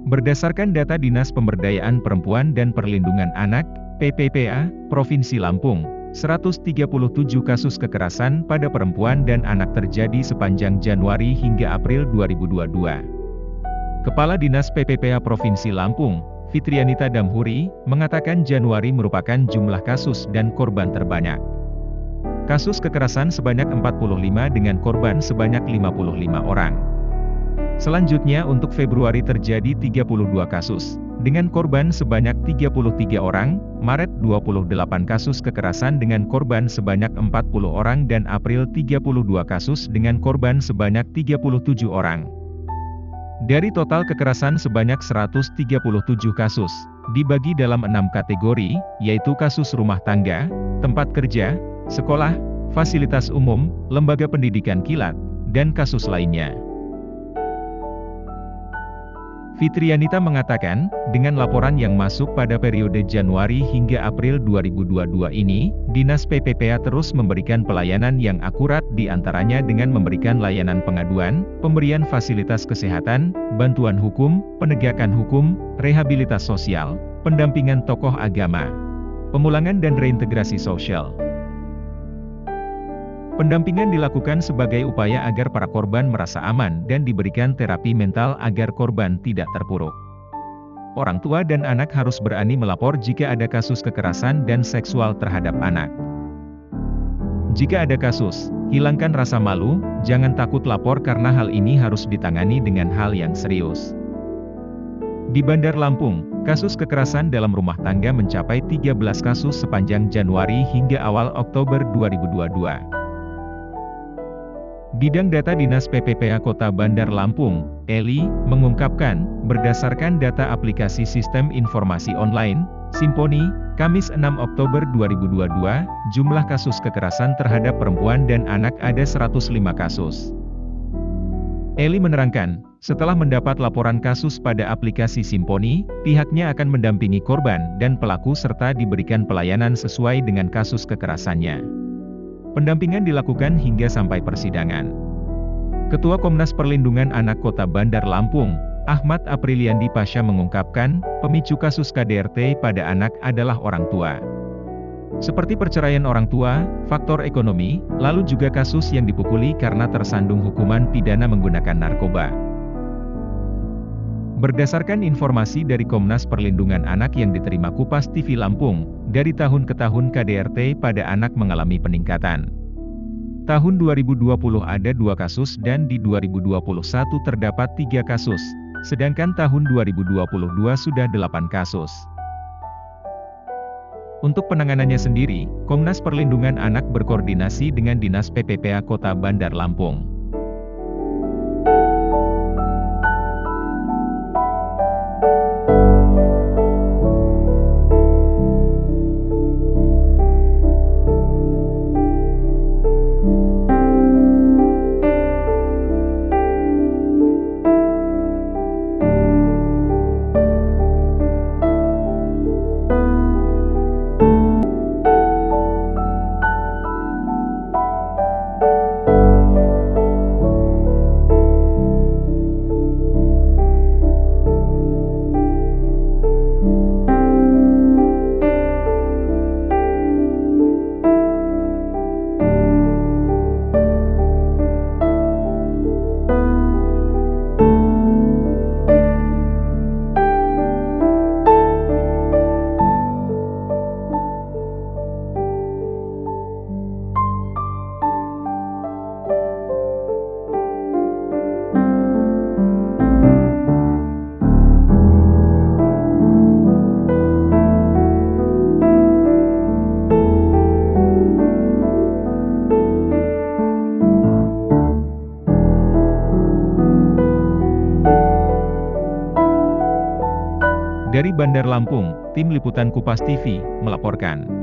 Berdasarkan data Dinas Pemberdayaan Perempuan dan Perlindungan Anak, PPPA, Provinsi Lampung, 137 kasus kekerasan pada perempuan dan anak terjadi sepanjang Januari hingga April 2022. Kepala Dinas PPPA Provinsi Lampung, Fitrianita Damhuri, mengatakan Januari merupakan jumlah kasus dan korban terbanyak. Kasus kekerasan sebanyak 45 dengan korban sebanyak 55 orang. Selanjutnya untuk Februari terjadi 32 kasus, dengan korban sebanyak 33 orang, Maret 28 kasus kekerasan dengan korban sebanyak 40 orang dan April 32 kasus dengan korban sebanyak 37 orang. Dari total kekerasan sebanyak 137 kasus, dibagi dalam 6 kategori, yaitu kasus rumah tangga, tempat kerja, sekolah, fasilitas umum, lembaga pendidikan kilat, dan kasus lainnya. Fitrianita mengatakan, dengan laporan yang masuk pada periode Januari hingga April 2022 ini, Dinas PPPA terus memberikan pelayanan yang akurat diantaranya dengan memberikan layanan pengaduan, pemberian fasilitas kesehatan, bantuan hukum, penegakan hukum, rehabilitas sosial, pendampingan tokoh agama, pemulangan dan reintegrasi sosial. Pendampingan dilakukan sebagai upaya agar para korban merasa aman dan diberikan terapi mental agar korban tidak terpuruk. Orang tua dan anak harus berani melapor jika ada kasus kekerasan dan seksual terhadap anak. Jika ada kasus, hilangkan rasa malu, jangan takut lapor karena hal ini harus ditangani dengan hal yang serius. Di Bandar Lampung, kasus kekerasan dalam rumah tangga mencapai 13 kasus sepanjang Januari hingga awal Oktober 2022. Bidang Data Dinas PPPA Kota Bandar Lampung, Eli, mengungkapkan, berdasarkan data aplikasi Sistem Informasi Online, Simponi, Kamis 6 Oktober 2022, jumlah kasus kekerasan terhadap perempuan dan anak ada 105 kasus. Eli menerangkan, setelah mendapat laporan kasus pada aplikasi Simponi, pihaknya akan mendampingi korban dan pelaku serta diberikan pelayanan sesuai dengan kasus kekerasannya. Pendampingan dilakukan hingga sampai persidangan. Ketua Komnas Perlindungan Anak Kota Bandar Lampung, Ahmad Apriliandi Pasha mengungkapkan, pemicu kasus KDRT pada anak adalah orang tua. Seperti perceraian orang tua, faktor ekonomi, lalu juga kasus yang dipukuli karena tersandung hukuman pidana menggunakan narkoba. Berdasarkan informasi dari Komnas Perlindungan Anak yang diterima Kupas TV Lampung, dari tahun ke tahun KDRT pada anak mengalami peningkatan. Tahun 2020 ada 2 kasus dan di 2021 terdapat 3 kasus, sedangkan tahun 2022 sudah 8 kasus. Untuk penanganannya sendiri, Komnas Perlindungan Anak berkoordinasi dengan Dinas PPPA Kota Bandar Lampung. Dari Bandar Lampung, Tim Liputan Kupas TV, melaporkan.